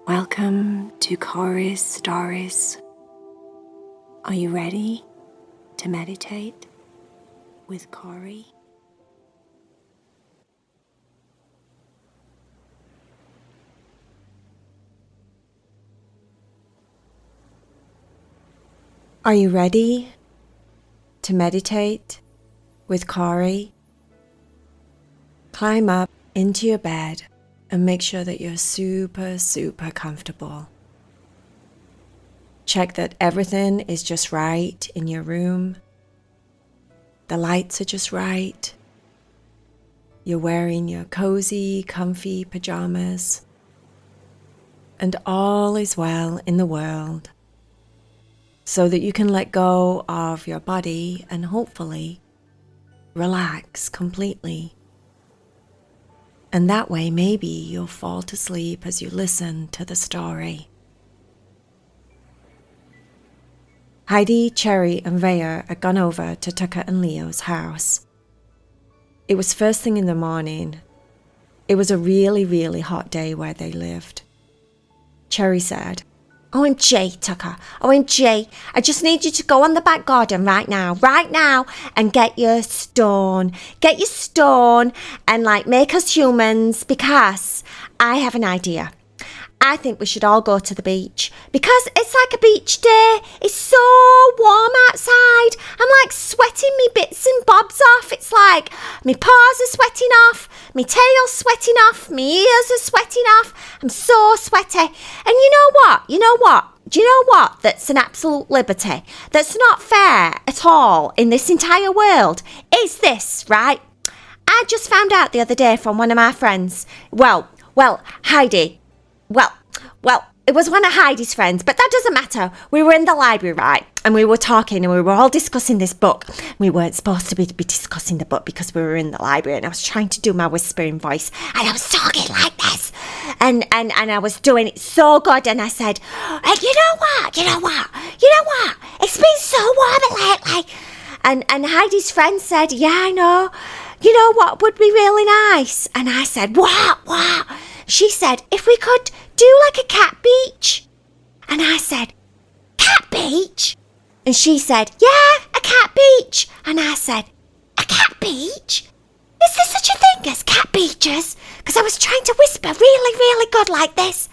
Welcome to Cory's Stories. Are you ready to meditate with Cory? Are you ready to meditate with Cory? Climb up into your bed and make sure that you're super comfortable. Check that everything is just right in your room. The lights are just right. You're wearing your cozy, comfy pajamas. And all is well in the world, so that you can let go of your body and hopefully relax completely. And that way, maybe you'll fall to sleep as you listen to the story. Heidi, Cherry, and Vaya had gone over to Tucker and Leo's house. It was first thing in the morning. It was a really hot day where they lived. Cherry said, OMG, Tucker, OMG, I just need you to go on the back garden right now, and get your stone, and make us humans, because I have an idea. I think we should all go to the beach, because it's like a beach day. It's so warm outside. I'm sweating me bits and bobs off. It's like my paws are sweating off, my tail's sweating off, my ears are sweating off. I'm so sweaty. And you know what? Do you know what? That's an absolute liberty. That's not fair at all in this entire world. Is this, right? I just found out the other day from one of my friends. Well, Heidi. Well, it was one of Heidi's friends, but that doesn't matter. We were in the library, right? And we were talking and we were all discussing this book. We weren't supposed to be discussing the book because we were in the library, and I was trying to do my whispering voice and I was talking like this. And I was doing it so good, and I said, hey, you know what? It's been so warm lately. And Heidi's friend said, yeah, I know. You know what would be really nice? And I said, what? She said, if we could do like a cat beach. And I said, cat beach? And she said, yeah, a cat beach. And I said, a cat beach? Is there such a thing as cat beaches? Because I was trying to whisper really good like this.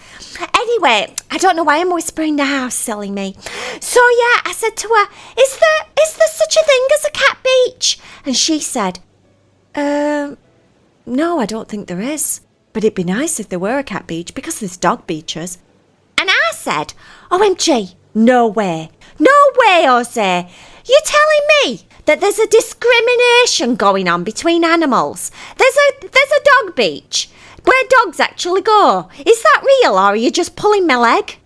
Anyway, I don't know why I'm whispering now, silly me. So yeah, I said to her, is there such a thing as a cat beach? And she said, no, I don't think there is. But it'd be nice if there were a cat beach, because there's dog beaches. And I said, OMG, no way, Jose. You're telling me that there's a discrimination going on between animals? There's a dog beach where dogs actually go. Is that real, or are you just pulling my leg?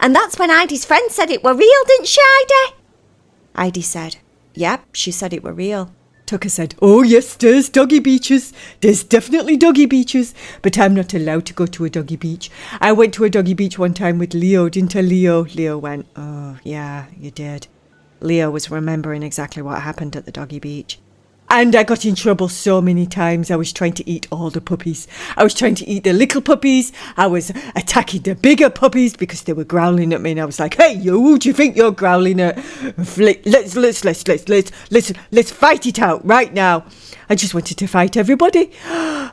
And that's when Heidi's friend said it were real, didn't she, Heidi? Heidi said, yep, she said it were real. Tucker said, oh yes, there's doggy beaches. There's definitely doggy beaches. But I'm not allowed to go to a doggy beach. I went to a doggy beach one time with Leo, didn't I, Leo? Leo went, oh yeah, you did. Leo was remembering exactly what happened at the doggy beach. And I got in trouble so many times. I was trying to eat all the puppies. I was trying to eat the little puppies. I was attacking the bigger puppies because they were growling at me. And I was like, hey, you, who do you think you're growling at? Let's fight it out right now. I just wanted to fight everybody.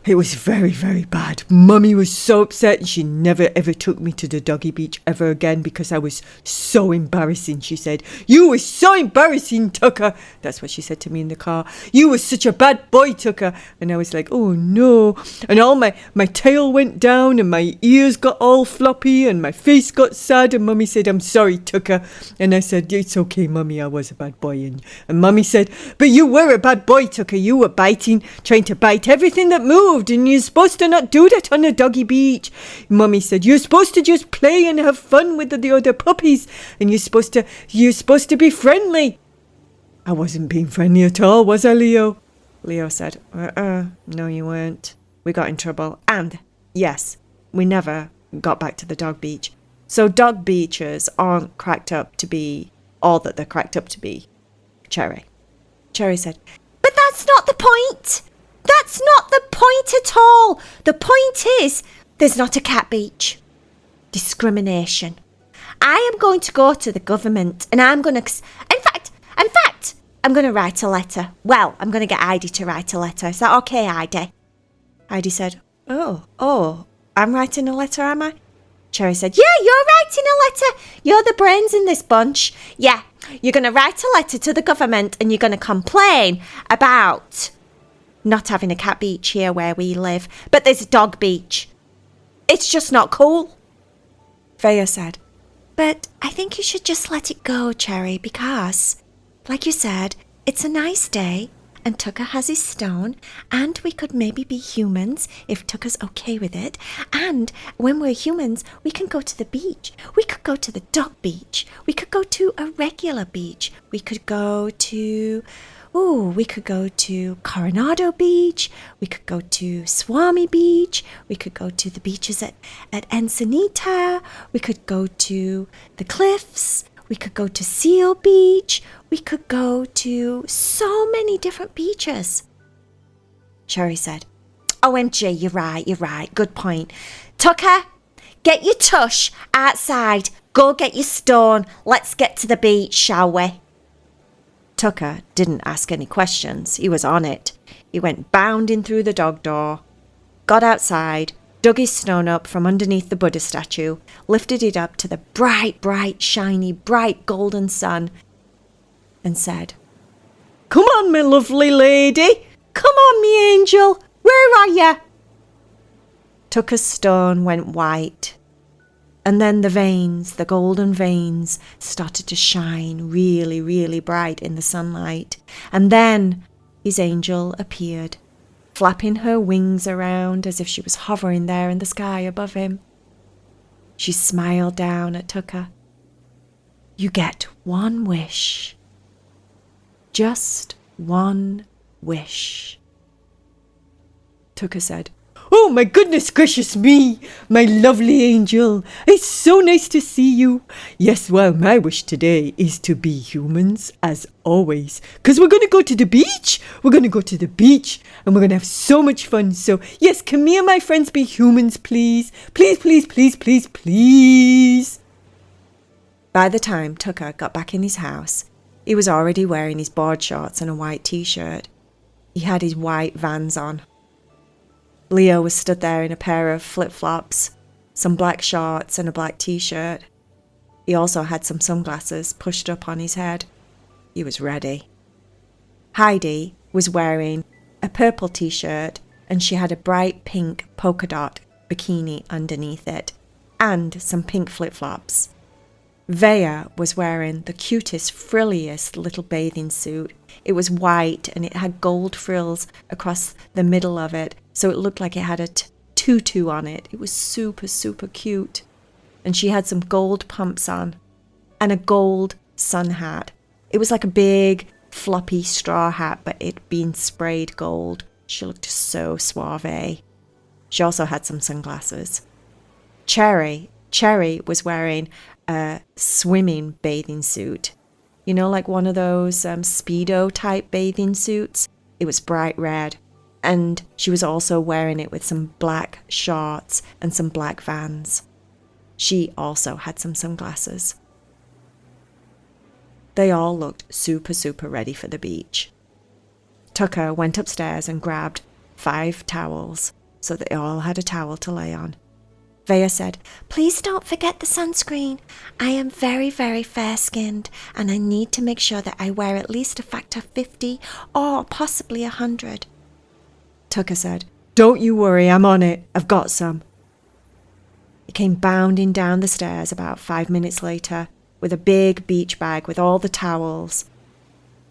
It was very bad. Mummy was so upset, and she never ever took me to the doggy beach ever again because I was so embarrassing. She said, you were so embarrassing, Tucker. That's what she said to me in the car. You were such a bad boy, Tucker. And I was like, oh no. And all my tail went down, and my ears got all floppy, and my face got sad. And Mummy said, I'm sorry, Tucker. And I said, it's okay, Mummy, I was a bad boy. And Mummy said, but you were a bad boy, Tucker. You were trying to bite everything that moved, and you're supposed to not do that on a doggy beach. Mummy said, you're supposed to just play and have fun with the other puppies, and you're supposed to be friendly. I wasn't being friendly at all, was I, Leo? Leo said, no, you weren't. We got in trouble, and yes, we never got back to the dog beach. So dog beaches aren't cracked up to be all that they're cracked up to be. Cherry said, but that's not the point. That's not the point at all. The point is, there's not a cat beach. discrimination. I am going to go to the government and I'm going to, in fact, I'm going to write a letter. Well, I'm going to get Heidi to write a letter. Is that okay, Heidi? Heidi said, oh, I'm writing a letter, am I? Cherry said, yeah, you're writing a letter. You're the brains in this bunch. Yeah, you're going to write a letter to the government and you're going to complain about not having a cat beach here where we live, but there's a dog beach. It's just not cool. Vaya said, but I think you should just let it go, Cherry, because, like you said, it's a nice day and Tucker has his stone and we could maybe be humans if Tucker's okay with it. And when we're humans, we can go to the beach. We could go to the dog beach. We could go to a regular beach. We could go to Coronado Beach. We could go to Swami Beach. We could go to the beaches at Ensenita. We could go to the cliffs. We could go to Seal Beach. We could go to so many different beaches. Cherry said, OMG, you're right. Good point. Tucker, get your tush outside. Go get your stone. Let's get to the beach, shall we? Tucker didn't ask any questions. He was on it. He went bounding through the dog door, got outside, dug his stone up from underneath the Buddha statue, lifted it up to the bright, shiny, bright golden sun, and said, Come on, my lovely lady. Come on, me angel. Where are you? Tucker's stone went white, and then the golden veins, started to shine really, really bright in the sunlight. And then his angel appeared, flapping her wings around as if she was hovering there in the sky above him. She smiled down at Tucker. You get one wish. Just one wish. Tucker said, Oh, my goodness gracious me, my lovely angel. It's so nice to see you. Yes, well, my wish today is to be humans, as always. Because we're going to go to the beach. We're going to go to the beach, and we're going to have so much fun. So, yes, can me and my friends be humans, please? Please. By the time Tucker got back in his house, he was already wearing his board shorts and a white t-shirt. He had his white Vans on. Leo was stood there in a pair of flip-flops, some black shorts and a black t-shirt. He also had some sunglasses pushed up on his head. He was ready. Heidi was wearing a purple t-shirt and she had a bright pink polka dot bikini underneath it and some pink flip-flops. Vaya was wearing the cutest, frilliest little bathing suit. It was white and it had gold frills across the middle of it, so it looked like it had a tutu on it. It was super, super cute. And she had some gold pumps on and a gold sun hat. It was like a big, floppy straw hat, but it being sprayed gold. She looked so suave. She also had some sunglasses. Cherry was wearing a swimming bathing suit. You know, like one of those Speedo type bathing suits? It was bright red. And she was also wearing it with some black shorts and some black Vans. She also had some sunglasses. They all looked super, super ready for the beach. Tucker went upstairs and grabbed 5 towels so that they all had a towel to lay on. Vaya said, Please don't forget the sunscreen. I am very, very fair-skinned and I need to make sure that I wear at least a factor 50 or possibly 100. Tucker said, Don't you worry, I'm on it. I've got some. He came bounding down the stairs about 5 minutes later with a big beach bag with all the towels,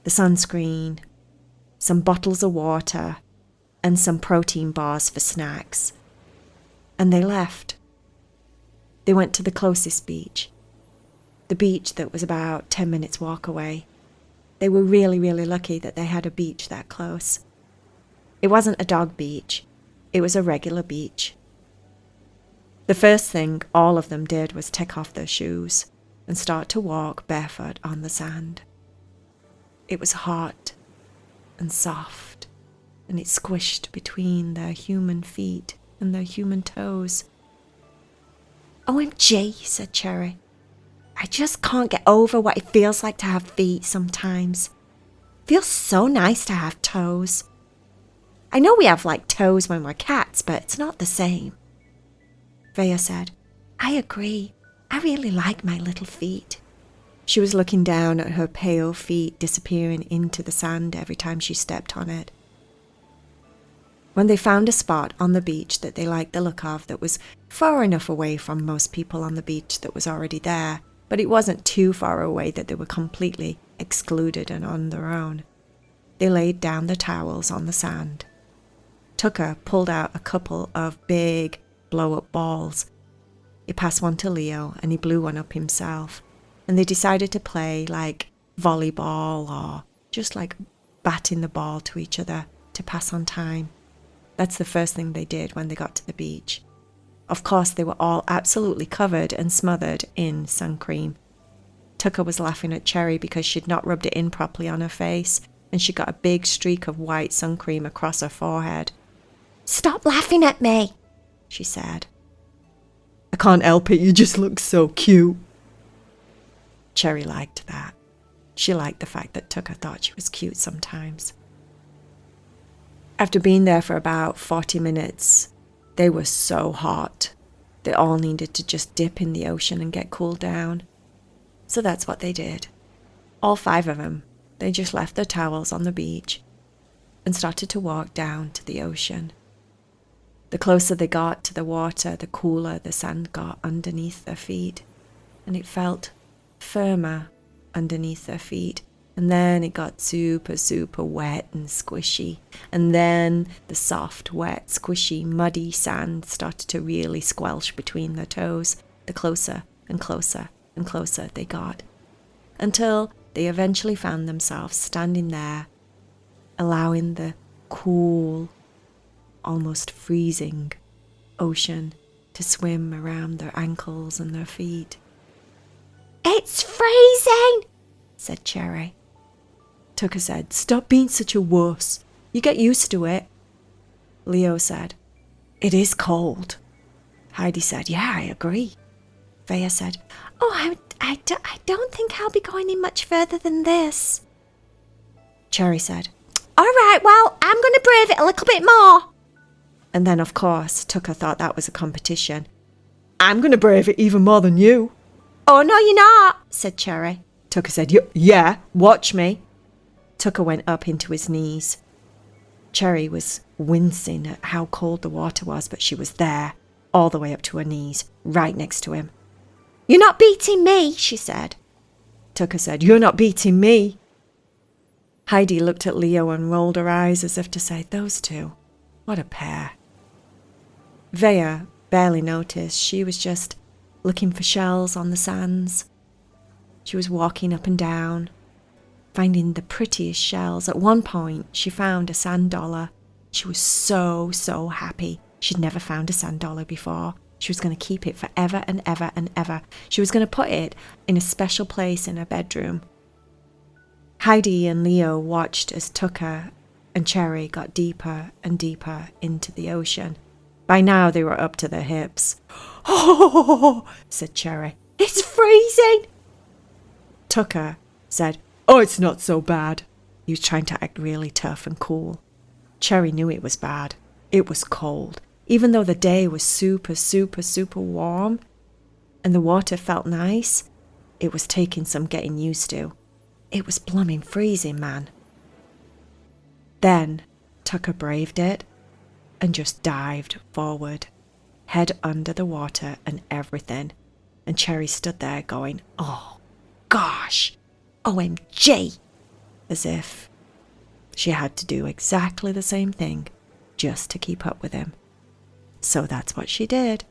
the sunscreen, some bottles of water, and some protein bars for snacks. And they left. They went to the closest beach, the beach that was about 10 minutes walk away. They were really, really lucky that they had a beach that close. It wasn't a dog beach. It was a regular beach. The first thing all of them did was take off their shoes and start to walk barefoot on the sand. It was hot and soft, and it squished between their human feet and their human toes. OMG, said Cherry. I just can't get over what it feels like to have feet sometimes. It feels so nice to have toes. I know we have toes when we're cats, but it's not the same. Vaya said, I agree. I really like my little feet. She was looking down at her pale feet disappearing into the sand every time she stepped on it. When they found a spot on the beach that they liked the look of that was far enough away from most people on the beach that was already there, but it wasn't too far away that they were completely excluded and on their own, they laid down the towels on the sand. Tucker pulled out a couple of big blow-up balls. He passed one to Leo and he blew one up himself. And they decided to play volleyball or just batting the ball to each other to pass on time. That's the first thing they did when they got to the beach. Of course, they were all absolutely covered and smothered in sun cream. Tucker was laughing at Cherry because she'd not rubbed it in properly on her face, and she got a big streak of white sun cream across her forehead. Stop laughing at me, she said. I can't help it, you just look so cute. Cherry liked that. She liked the fact that Tucker thought she was cute sometimes. After being there for about 40 minutes, they were so hot. They all needed to just dip in the ocean and get cooled down. So that's what they did. All 5 of them. They just left their towels on the beach and started to walk down to the ocean. The closer they got to the water, the cooler the sand got underneath their feet, and it felt firmer underneath their feet, and then it got super, super wet and squishy, and then the soft, wet, squishy, muddy sand started to really squelch between their toes, the closer and closer and closer they got, until they eventually found themselves standing there, allowing the cool, almost freezing ocean to swim around their ankles and their feet. It's freezing, said Cherry. Tucker said, stop being such a wuss. You get used to it. Leo said, it is cold. Heidi said, yeah, I agree. Vaya said, oh, I don't think I'll be going in much further than this. Cherry said, all right, well, I'm going to brave it a little bit more. And then, of course, Tucker thought that was a competition. I'm going to brave it even more than you. Oh, no, you're not, said Cherry. Tucker said, yeah, watch me. Tucker went up into his knees. Cherry was wincing at how cold the water was, but she was there, all the way up to her knees, right next to him. You're not beating me, she said. Tucker said, you're not beating me. Heidi looked at Leo and rolled her eyes as if to say, those two, what a pair. Vaya barely noticed. She was just looking for shells on the sands. She was walking up and down, finding the prettiest shells. At one point, she found a sand dollar. She was so, so happy. She'd never found a sand dollar before. She was going to keep it forever and ever and ever. She was going to put it in a special place in her bedroom. Heidi and Leo watched as Tucker and Cherry got deeper and deeper into the ocean. By now, they were up to their hips. Oh, said Cherry. It's freezing. Tucker said, oh, it's not so bad. He was trying to act really tough and cool. Cherry knew it was bad. It was cold. Even though the day was super, super, super warm and the water felt nice, it was taking some getting used to. It was blooming freezing, man. Then Tucker braved it and just dived forward, head under the water and everything. And Cherry stood there going, oh, gosh, OMG, as if she had to do exactly the same thing just to keep up with him. So that's what she did.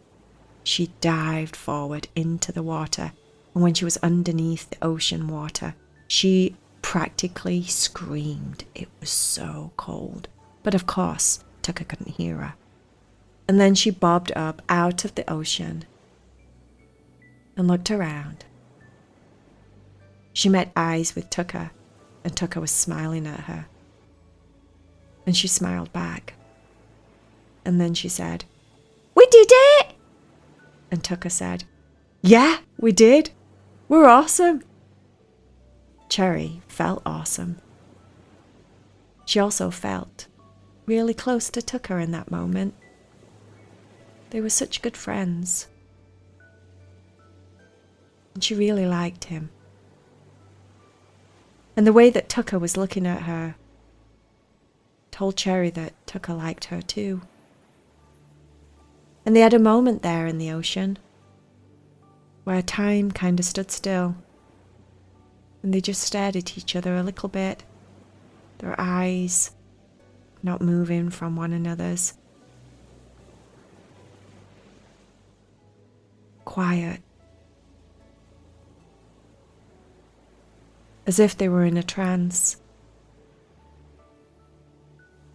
She dived forward into the water, and when she was underneath the ocean water, she practically screamed. It was so cold. But of course, Tucker couldn't hear her. And then she bobbed up out of the ocean and looked around. She met eyes with Tucker, and Tucker was smiling at her. And she smiled back. And then she said, we did it! And Tucker said, "Yeah, we did. We're awesome." Cherry felt awesome. She also felt really close to Tucker in that moment. They were such good friends. And she really liked him. And the way that Tucker was looking at her told Cherry that Tucker liked her too. And they had a moment there in the ocean where time kind of stood still. And they just stared at each other a little bit, their eyes not moving from one another's. Quiet. As if they were in a trance.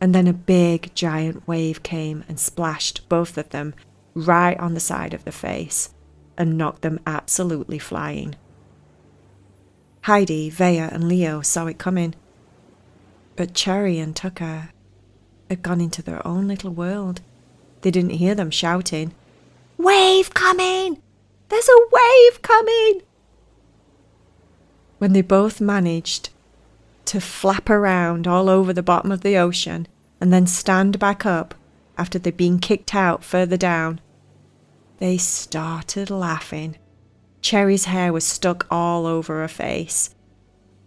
And then a big, giant wave came and splashed both of them right on the side of the face and knocked them absolutely flying. Heidi, Vaya, and Leo saw it coming. But Cherry and Tucker had gone into their own little world. They didn't hear them shouting, "Wave coming! There's a wave coming!" When they both managed to flap around all over the bottom of the ocean and then stand back up after they'd been kicked out further down, they started laughing. Cherry's hair was stuck all over her face,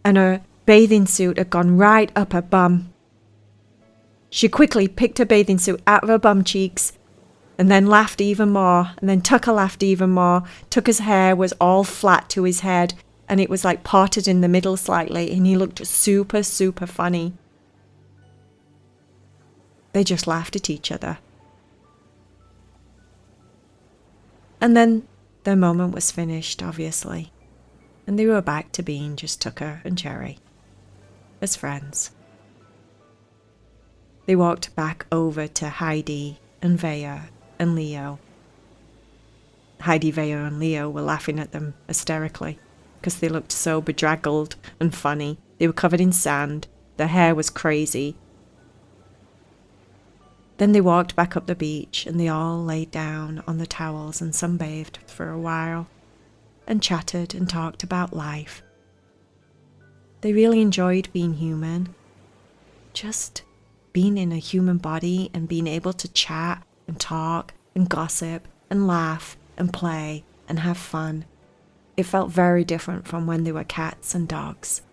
and her bathing suit had gone right up her bum. She quickly picked her bathing suit out of her bum cheeks and then laughed even more, and then Tucker laughed even more. Tucker's hair was all flat to his head, and it was like parted in the middle slightly, and he looked super, super funny. They just laughed at each other. And then their moment was finished, obviously, and they were back to being just Tucker and Cherry, as friends. They walked back over to Heidi and Vaya and Leo. Heidi, Vaya, and Leo were laughing at them hysterically because they looked so bedraggled and funny. They were covered in sand. Their hair was crazy. Then they walked back up the beach and they all laid down on the towels and sunbathed for a while and chatted and talked about life. They really enjoyed being human. Just being in a human body and being able to chat and talk and gossip and laugh and play and have fun. It felt very different from when they were cats and dogs.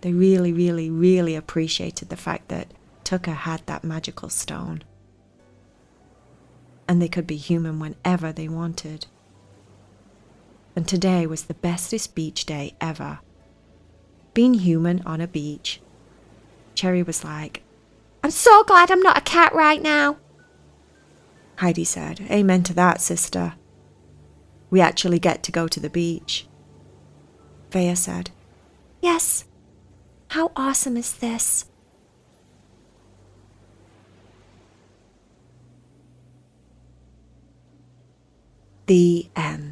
They really, really, really appreciated the fact that Tucker had that magical stone. And they could be human whenever they wanted. And today was the bestest beach day ever. Being human on a beach. Cherry was like, I'm so glad I'm not a cat right now. Heidi said, "Amen to that, sister. We actually get to go to the beach." Vaya said, Yes. How awesome is this? The end.